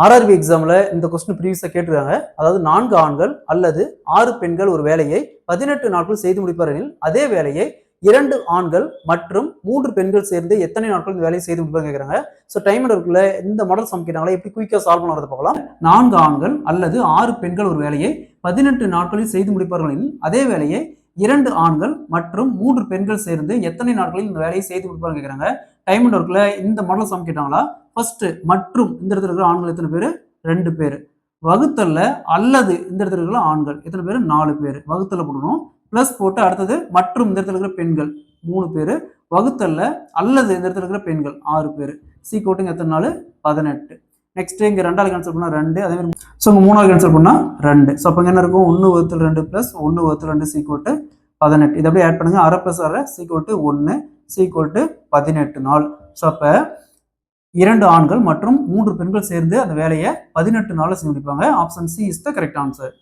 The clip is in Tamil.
ஆர்ஆர்பி எக்ஸாம்ல இந்த கொஸ்டின் ப்ரீவியஸா கேட்டிருக்காங்க. அதாவது 4 ஆண்கள் அல்லது 6 பெண்கள் ஒரு வேலையை 18 நாட்கள் செய்து முடிப்பார் எனில் அதே வேலையை 2 ஆண்கள் மற்றும் 3 பெண்கள் சேர்ந்து எத்தனை நாட்கள் இந்த வேலையை செய்து முடிப்பாங்க கேட்கறாங்க. ஸோ டைம் இருக்குள்ள இந்த மாடல் சம் கேட்டாங்களா, எப்படி குயிக்கா சால்வ் பண்ணுறது பார்க்கலாம். 4 ஆண்கள் அல்லது 6 பெண்கள் ஒரு வேலையை 18 நாட்களில் செய்து முடிப்பார்கள் எனில் அதே வேலையை 2 ஆண்கள் மற்றும் 3 பெண்கள் சேர்ந்து எத்தனை நாட்களில் இந்த வேலையை செய்து முடிப்பாங்க கேட்கறாங்க. டைம் இருக்குள்ள இந்த மாடல் சம் கேட்டாங்களா, ஃபர்ஸ்ட் மற்றும் இந்த இடத்துல இருக்கிற ஆண்கள் எத்தனை பேர்? 2 பேர். வகுத்தல்ல அல்லது இந்த இடத்துல இருக்கிற ஆண்கள் எத்தனை பேர்? 4 பேர். வகுத்தல்ல போடணும், பிளஸ் போட்டு அடுத்தது மற்றும் இந்த இடத்துல இருக்கிற பெண்கள் 3 பேர். வகுத்தல்ல அல்லது இந்த இடத்துல இருக்கிற பெண்கள் 6 பேர். சி கோட்டுங்க எத்தனை நாள்? 18. நெக்ஸ்ட் இங்க 2ஆல் கேன்சல் பண்ணா 2, அதே மாதிரி ஸோ 3ஆல் கேன்சல் பண்ணா 2. ஸோ அப்போ என்ன இருக்கும்? 1 வகுத்தல் 2 பிளஸ் 1 வகுத்தல் 2 சி கோட்டு 18. இதை அப்படியே ஆட் பண்ணுங்க. 1/2 பிளஸ் 1/2 சி கோட்டு 1 சி கோட்டு 18 நாள். ஸோ அப்போ 2 ஆண்கள் மற்றும் 3 பெண்கள் சேர்ந்து அந்த வேலையை 18 நாள்ல செஞ்சு முடிப்பாங்க. Option C is the correct answer.